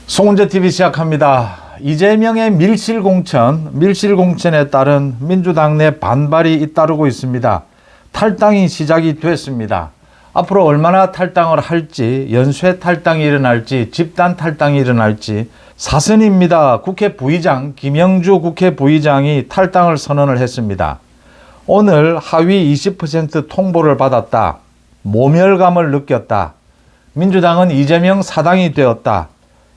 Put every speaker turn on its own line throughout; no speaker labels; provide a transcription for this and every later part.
송은재TV 시작합니다. 이재명의 밀실공천에 따른 민주당 내 반발이 잇따르고 있습니다. 탈당이 시작이 됐습니다. 앞으로 얼마나 탈당을 할지, 연쇄 탈당이 일어날지, 집단 탈당이 일어날지 사선입니다. 국회 부의장, 김영주 국회 부의장이 탈당을 선언을 했습니다. 오늘 하위 20% 통보를 받았다. 모멸감을 느꼈다. 민주당은 이재명 사당이 되었다.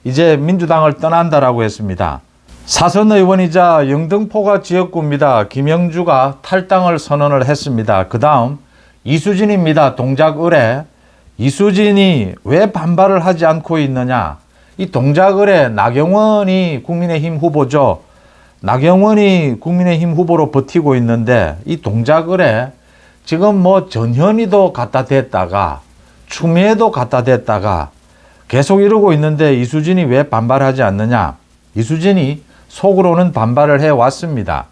이제 민주당을 떠난다라고 했습니다. 사선 의원이자 영등포가 지역구입니다. 김영주가 탈당을 선언을 했습니다. 그 다음 이수진입니다. 동작 의뢰. 이수진이 왜 반발을 하지 않고 있느냐. 이 동작 의뢰 나경원이 국민의힘 후보죠. 나경원이 국민의힘 후보로 버티고 있는데 이 동작 의뢰 지금 뭐 전현희도 갖다 댔다가 추미애도 갖다 댔다가 계속 이러고 있는데 이수진이 왜 반발하지 않느냐. 이수진이 속으로는 반발을 해왔습니다.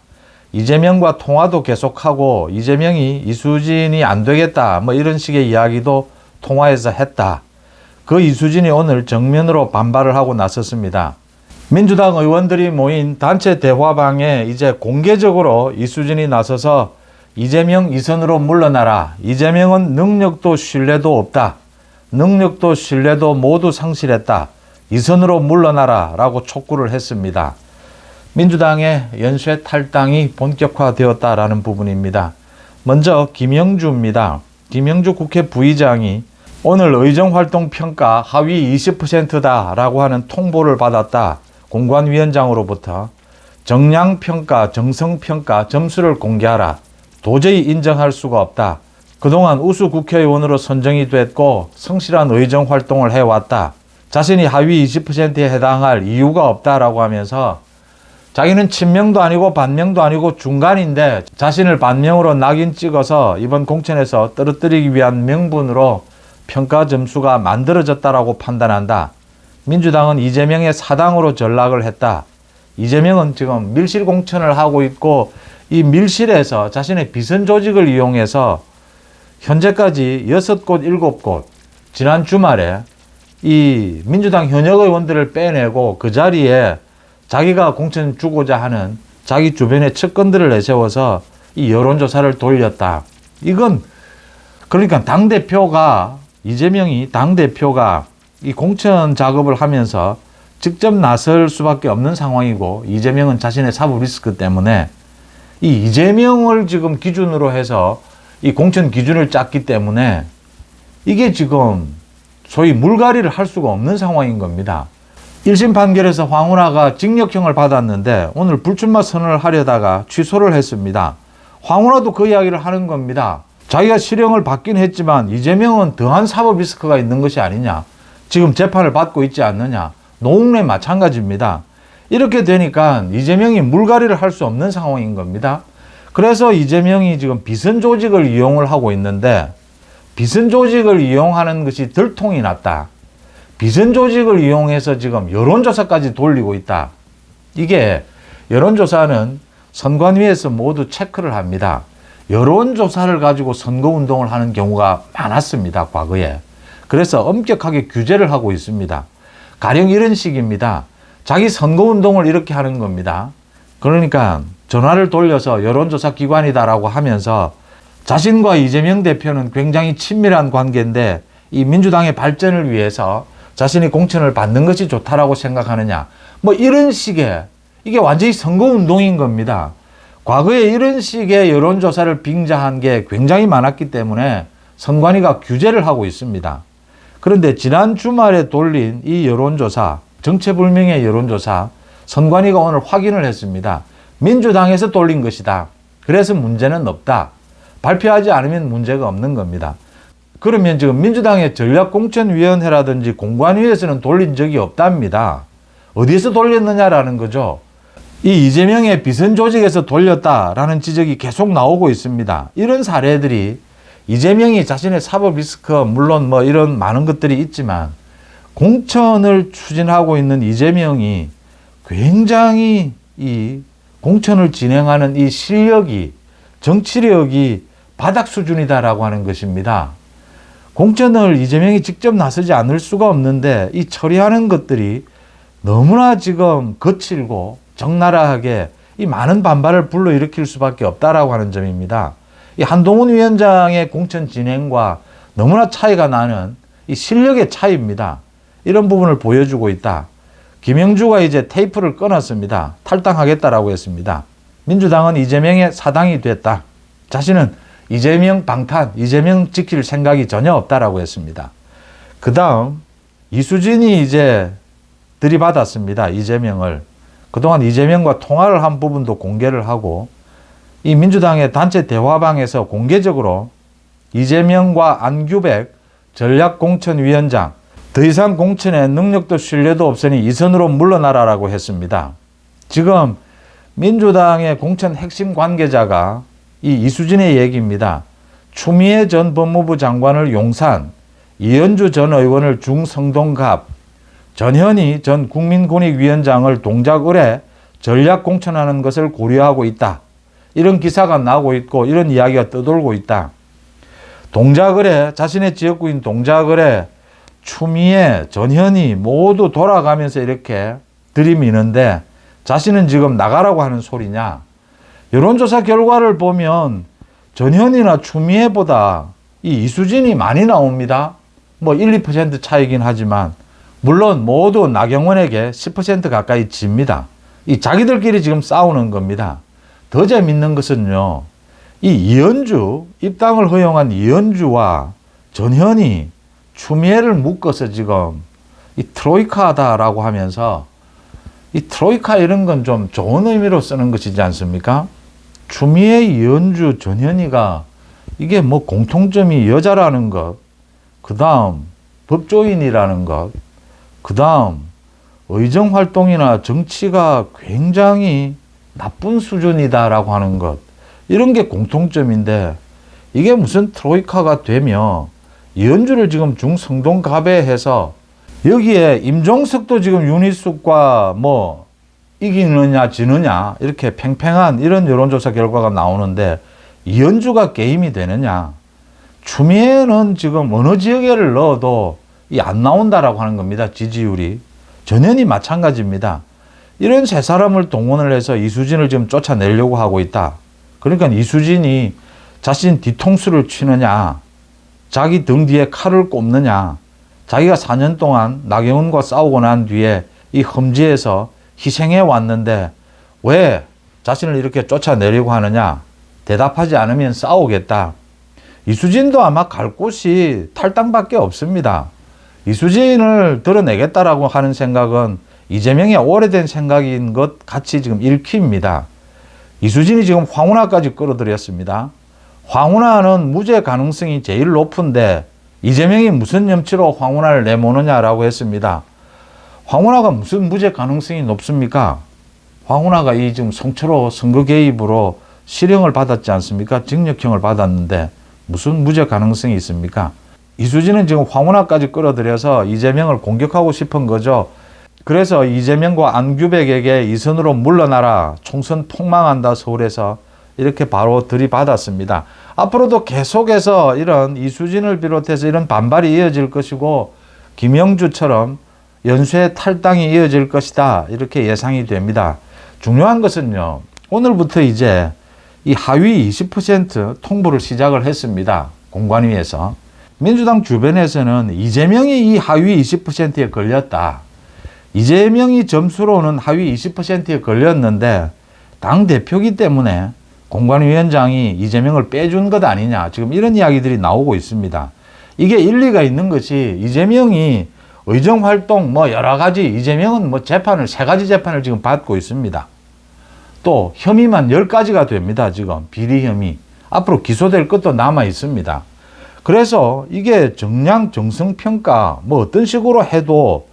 이재명과 통화도 계속하고 이재명이 이수진이 안 되겠다 뭐 이런 식의 이야기도 통화에서 했다. 그 이수진이 오늘 정면으로 반발을 하고 나섰습니다. 민주당 의원들이 모인 단체 대화방에 이제 공개적으로 이수진이 나서서 이재명 이선으로 물러나라. 이재명은 능력도 신뢰도 없다. 능력도 신뢰도 모두 상실했다. 이선으로 물러나라 라고 촉구를 했습니다. 민주당의 연쇄 탈당이 본격화되었다라는 부분입니다. 먼저 김영주입니다. 김영주 국회 부의장이 오늘 의정활동평가 하위 20%다라고 하는 통보를 받았다. 공관위원장으로부터 정량평가, 정성평가 점수를 공개하라. 도저히 인정할 수가 없다. 그동안 우수 국회의원으로 선정이 됐고 성실한 의정활동을 해왔다. 자신이 하위 20%에 해당할 이유가 없다라고 하면서 자기는 친명도 아니고 반명도 아니고 중간인데 자신을 반명으로 낙인 찍어서 이번 공천에서 떨어뜨리기 위한 명분으로 평가 점수가 만들어졌다라고 판단한다. 민주당은 이재명의 사당으로 전락을 했다. 이재명은 지금 밀실 공천을 하고 있고 이 밀실에서 자신의 비선 조직을 이용해서 현재까지 6곳, 7곳 지난 주말에 이 민주당 현역 의원들을 빼내고 그 자리에 자기가 공천 주고자 하는 자기 주변의 측근들을 내세워서 이 여론조사를 돌렸다. 이건 그러니까 당대표가 이재명이 당대표가 이 공천 작업을 하면서 직접 나설 수밖에 없는 상황이고 이재명은 자신의 사법 리스크 때문에 이 이재명을 지금 기준으로 해서 이 공천 기준을 짰기 때문에 이게 지금 소위 물갈이를 할 수가 없는 상황인 겁니다. 1심 판결에서 황운하가 징역형을 받았는데 오늘 불출마 선언을 하려다가 취소를 했습니다. 황운하도 그 이야기를 하는 겁니다. 자기가 실형을 받긴 했지만 이재명은 더한 사법 리스크가 있는 것이 아니냐. 지금 재판을 받고 있지 않느냐. 노웅래 마찬가지입니다. 이렇게 되니까 이재명이 물갈이를 할 수 없는 상황인 겁니다. 그래서 이재명이 지금 비선 조직을 이용을 하고 있는데 비선 조직을 이용하는 것이 들통이 났다. 비선 조직을 이용해서 지금 여론조사까지 돌리고 있다. 이게 여론조사는 선관위에서 모두 체크를 합니다. 여론조사를 가지고 선거운동을 하는 경우가 많았습니다. 과거에. 그래서 엄격하게 규제를 하고 있습니다. 가령 이런 식입니다. 자기 선거운동을 이렇게 하는 겁니다. 그러니까 전화를 돌려서 여론조사 기관이다라고 하면서 자신과 이재명 대표는 굉장히 친밀한 관계인데 이 민주당의 발전을 위해서 자신이 공천을 받는 것이 좋다라고 생각하느냐. 뭐 이런 식의 이게 완전히 선거운동인 겁니다. 과거에 이런 식의 여론조사를 빙자한 게 굉장히 많았기 때문에 선관위가 규제를 하고 있습니다. 그런데 지난 주말에 돌린 이 여론조사, 정체불명의 여론조사, 선관위가 오늘 확인을 했습니다. 민주당에서 돌린 것이다. 그래서 문제는 없다. 발표하지 않으면 문제가 없는 겁니다. 그러면 지금 민주당의 전략공천위원회라든지 공관위에서는 돌린 적이 없답니다. 어디에서 돌렸느냐라는 거죠. 이 이재명의 비선 조직에서 돌렸다라는 지적이 계속 나오고 있습니다. 이런 사례들이 이재명이 자신의 사법 리스크 물론 뭐 이런 많은 것들이 있지만 공천을 추진하고 있는 이재명이 굉장히 이 공천을 진행하는 이 실력이 정치력이 바닥 수준이다라고 하는 것입니다. 공천을 이재명이 직접 나서지 않을 수가 없는데 이 처리하는 것들이 너무나 지금 거칠고 적나라하게 이 많은 반발을 불러일으킬 수밖에 없다라고 하는 점입니다. 이 한동훈 위원장의 공천 진행과 너무나 차이가 나는 이 실력의 차이입니다. 이런 부분을 보여주고 있다. 김영주가 이제 테이프를 끊었습니다. 탈당하겠다라고 했습니다. 민주당은 이재명의 사당이 됐다. 자신은 이재명 방탄, 이재명 지킬 생각이 전혀 없다라고 했습니다. 그 다음 이수진이 이제 들이받았습니다. 이재명을. 그동안 이재명과 통화를 한 부분도 공개를 하고 이 민주당의 단체 대화방에서 공개적으로 이재명과 안규백 전략공천위원장 더 이상 공천에 능력도 신뢰도 없으니 이선으로 물러나라라고 했습니다. 지금 민주당의 공천 핵심 관계자가 이 이수진의 얘기입니다. 추미애 전 법무부 장관을 용산, 이현주 전 의원을 중성동갑, 전현희 전 국민권익위원장을 동작 의뢰 전략 공천하는 것을 고려하고 있다. 이런 기사가 나오고 있고 이런 이야기가 떠돌고 있다. 동작 의뢰, 자신의 지역구인 동작 의뢰, 추미애, 전현희 모두 돌아가면서 이렇게 들이미는데 자신은 지금 나가라고 하는 소리냐. 여론조사 결과를 보면 전현희나 추미애보다 이 이수진이 많이 나옵니다. 뭐 1, 2% 차이긴 하지만 물론 모두 나경원에게 10% 가까이 집니다. 이 자기들끼리 지금 싸우는 겁니다. 더 재밌는 것은요. 이 이현주, 입당을 허용한 이현주와 전현희, 추미애를 묶어서 지금 이 트로이카다라고 하면서 이 트로이카 이런 건 좀 좋은 의미로 쓰는 것이지 않습니까? 추미애, 이현주, 전현희가 이게 뭐 공통점이 여자라는 것, 그 다음 법조인이라는 것, 그 다음 의정활동이나 정치가 굉장히 나쁜 수준이다라고 하는 것, 이런 게 공통점인데 이게 무슨 트로이카가 되며 이현주를 지금 중성동갑에 해서 여기에 임종석도 지금 윤희숙과 뭐 이기느냐 지느냐 이렇게 팽팽한 이런 여론조사 결과가 나오는데 이현주가 게임이 되느냐. 추미애는 지금 어느 지역에를 넣어도 이 안 나온다라고 하는 겁니다. 지지율이. 전현희 마찬가지입니다. 이런 세 사람을 동원을 해서 이수진을 지금 쫓아내려고 하고 있다. 그러니까 이수진이 자신 뒤통수를 치느냐, 자기 등 뒤에 칼을 꼽느냐, 자기가 4년 동안 나경원과 싸우고 난 뒤에 이 험지에서 희생해 왔는데 왜 자신을 이렇게 쫓아내려고 하느냐, 대답하지 않으면 싸우겠다. 이수진도 아마 갈 곳이 탈당밖에 없습니다. 이수진을 드러내겠다라고 하는 생각은 이재명의 오래된 생각인 것 같이 지금 읽힙니다. 이수진이 지금 황운하까지 끌어들였습니다. 황운하는 무죄 가능성이 제일 높은데 이재명이 무슨 염치로 황운하를 내모느냐라고 했습니다. 황운하가 무슨 무죄 가능성이 높습니까? 황운하가 이 지금 성철호 선거 개입으로 실형을 받았지 않습니까? 징역형을 받았는데 무슨 무죄 가능성이 있습니까? 이수진은 지금 황운하까지 끌어들여서 이재명을 공격하고 싶은 거죠. 그래서 이재명과 안규백에게 이선으로 물러나라, 총선 폭망한다 서울에서 이렇게 바로 들이받았습니다. 앞으로도 계속해서 이런 이수진을 비롯해서 이런 반발이 이어질 것이고 김영주처럼 연쇄 탈당이 이어질 것이다 이렇게 예상이 됩니다. 중요한 것은요. 오늘부터 이제 이 하위 20% 통보를 시작을 했습니다. 공관위에서. 민주당 주변에서는 이재명이 이 하위 20%에 걸렸다. 이재명이 점수로는 하위 20%에 걸렸는데 당대표기 때문에 공관위원장이 이재명을 빼준 것 아니냐. 지금 이런 이야기들이 나오고 있습니다. 이게 일리가 있는 것이 이재명이 의정활동 뭐 여러 가지 이재명은 뭐 재판을 3가지 재판을 지금 받고 있습니다. 또 혐의만 10가지가 됩니다. 지금 비리 혐의. 앞으로 기소될 것도 남아 있습니다. 그래서 이게 정량 정성평가 뭐 어떤 식으로 해도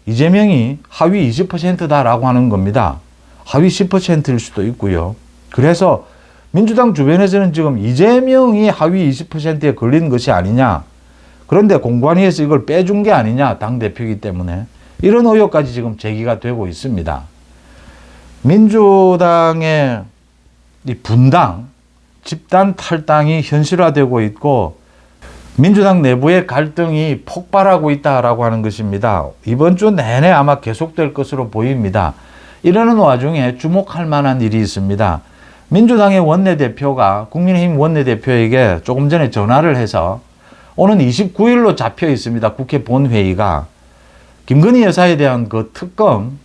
이재명이 하위 20%다라고 하는 겁니다. 하위 10%일 수도 있고요. 그래서 민주당 주변에서는 지금 이재명이 하위 20%에 걸린 것이 아니냐. 그런데 공관위에서 이걸 빼준 게 아니냐. 당대표이기 때문에. 이런 의혹까지 지금 제기가 되고 있습니다. 민주당의 이 분당, 집단 탈당이 현실화되고 있고 민주당 내부의 갈등이 폭발하고 있다라고 하는 것입니다. 이번 주 내내 아마 계속될 것으로 보입니다. 이러는 와중에 주목할 만한 일이 있습니다. 민주당의 원내대표가 국민의힘 원내대표에게 조금 전에 전화를 해서 오는 29일로 잡혀 있습니다. 국회 본회의가. 김건희 여사에 대한 그 특검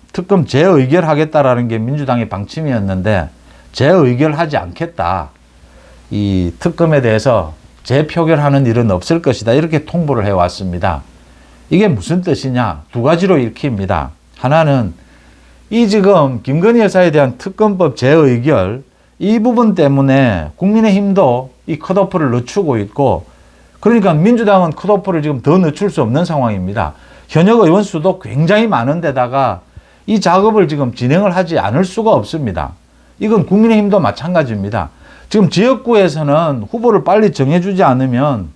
재의결하겠다라는 게 민주당의 방침이었는데 재의결하지 않겠다. 이 특검에 대해서 재표결하는 일은 없을 것이다. 이렇게 통보를 해왔습니다. 이게 무슨 뜻이냐? 두 가지로 읽힙니다. 하나는 이 지금 김건희 여사에 대한 특검법 재의결 이 부분 때문에 국민의힘도 이 컷오프를 늦추고 있고 그러니까 민주당은 컷오프를 지금 더 늦출 수 없는 상황입니다. 현역 의원 수도 굉장히 많은데다가 이 작업을 지금 진행을 하지 않을 수가 없습니다. 이건 국민의힘도 마찬가지입니다. 지금 지역구에서는 후보를 빨리 정해주지 않으면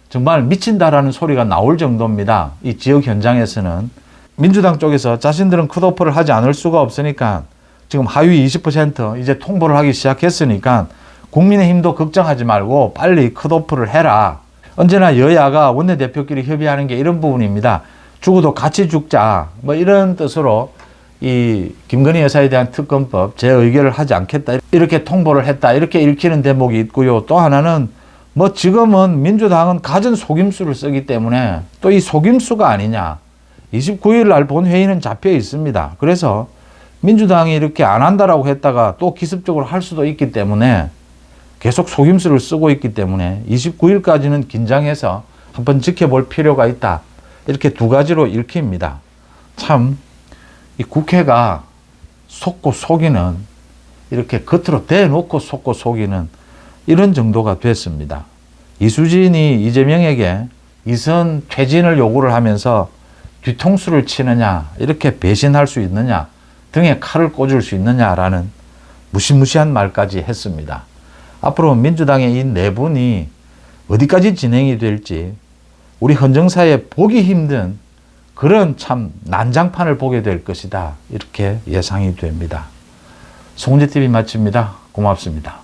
정말 미친다라는 소리가 나올 정도입니다. 이 지역 현장에서는. 민주당 쪽에서 자신들은 컷오프를 하지 않을 수가 없으니까 지금 하위 20% 이제 통보를 하기 시작했으니까 국민의힘도 걱정하지 말고 빨리 컷오프를 해라. 언제나 여야가 원내대표끼리 협의하는 게 이런 부분입니다. 죽어도 같이 죽자. 뭐 이런 뜻으로 이 김건희 여사에 대한 특검법 재의결을 하지 않겠다. 이렇게 통보를 했다. 이렇게 읽히는 대목이 있고요. 또 하나는 뭐 지금은 민주당은 갖은 속임수를 쓰기 때문에 또 이 속임수가 아니냐. 29일 날 본회의는 잡혀 있습니다. 그래서 민주당이 이렇게 안 한다라고 했다가 또 기습적으로 할 수도 있기 때문에 계속 속임수를 쓰고 있기 때문에 29일까지는 긴장해서 한번 지켜볼 필요가 있다. 이렇게 두 가지로 읽힙니다. 참, 이 국회가 속고 속이는, 이렇게 겉으로 대놓고 속고 속이는 이런 정도가 됐습니다. 이수진이 이재명에게 이선 퇴진을 요구를 하면서 뒤통수를 치느냐, 이렇게 배신할 수 있느냐, 등에 칼을 꽂을 수 있느냐라는 무시무시한 말까지 했습니다. 앞으로 민주당의 이 내분이 어디까지 진행이 될지 우리 헌정사에 보기 힘든 그런 참 난장판을 보게 될 것이다. 이렇게 예상이 됩니다. 송은재TV 마칩니다. 고맙습니다.